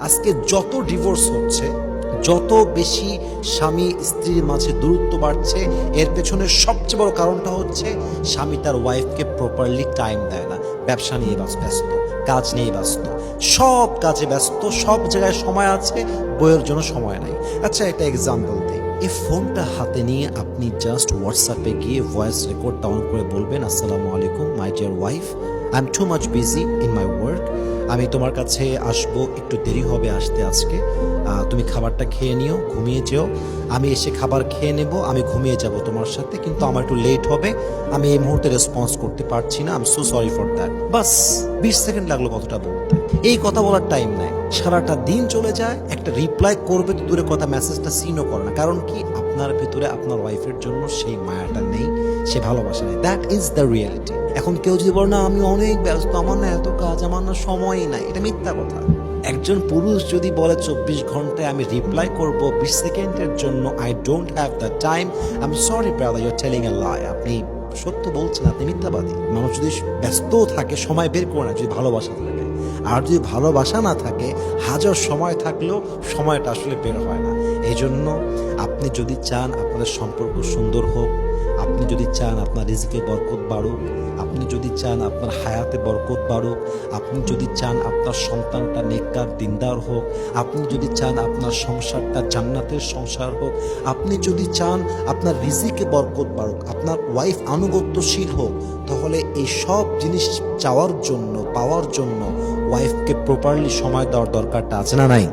আজকে যত ডিভোর্স হচ্ছে, যত বেশি স্বামী স্ত্রীর মাঝে দূরত্ব বাড়ছে, এর পেছনে সবচেয়ে বড় কারণটা হচ্ছে স্বামী তার ওয়াইফকে প্রপারলি টাইম দেয় না। ব্যবসা নিয়ে ব্যস্ত, কাজ নিয়ে ব্যস্ত, সব কাজে ব্যস্ত, সব জায়গায় সময় আছে, বইয়ের জন্য সময় নাই। আচ্ছা, একটা এক্সাম্পল দিই। এই ফোনটা হাতে নিয়ে আপনি জাস্ট হোয়াটসঅ্যাপে গিয়ে ভয়েস রেকর্ড ডাউন করে বলবেন, আসসালামু আলাইকুম my dear wife, I am too much busy in my work, আমি তোমার কাছে আসবো, একটু দেরি হবে আসতে আজকে, তুমি খাবারটা খেয়ে নিও, ঘুমিয়ে যেও, আমি এসে খাবার খেয়ে নেব, আমি ঘুমিয়ে যাব তোমার সাথে, কিন্তু আমার একটু লেট হবে, আমি এই মুহূর্তে রেসপন্স করতে পারছি না, I am so sorry for that. Bus 20 second লাগলো কথাটা বলতে। এই কথা বলার টাইম নাই, সারাটা দিন চলে যায়, একটা রিপ্লাই করবে তো দূরে কথা, মেসেজটা সিনও করে না। কারণ কি? আপনার ভেতরে আপনার ওয়াইফের জন্য সেই মায়াটা নেই, সে ভালোবাসা নেই। That is the reality. এখন কেউ যদি বলে না আমি অনেক ব্যস্ত, আমার না এত কাজ, আমার না সময়ই নাই, এটা মিথ্যা কথা। একজন পুরুষ যদি বলে 24 ঘন্টায় আমি রিপ্লাই করব 20 সেকেন্ডের জন্য, I don't have the time, I am sorry brother, you are telling a lie, আপনি সত্য বলছেন, আপনি মিথ্যাবাদী। মানুষ যদি ব্যস্ত থাকে, সময় বের করে না, যদি ভালোবাসা থাকে। আর যদি ভালোবাসা না থাকে, হাজার সময় থাকলেও সময়টা আসলে বের হয় না। এই জন্য আপনি যদি চান আপনাদের সম্পর্ক সুন্দর হোক, আপনি যদি চান আপনার রিজিকে বরকত বাড়ুক, আপনি যদি চান আপনার হায়াতে বরকত বাড়ুক, আপনি যদি চান আপনার সন্তানটা নেককার দিনদার হোক, আপনি যদি চান আপনার সংসারটা জান্নাতের সংসার হোক, আপনি যদি চান আপনার রিজিকে বরকত বাড়ুক, আপনার ওয়াইফ আনুগত্যশীল হোক, তাহলে এই সব জিনিস চাওয়ার জন্য, পাওয়ার জন্য ওয়াইফকে প্রপারলি সময় দেওয়ার দরকারটা আছে না নাই?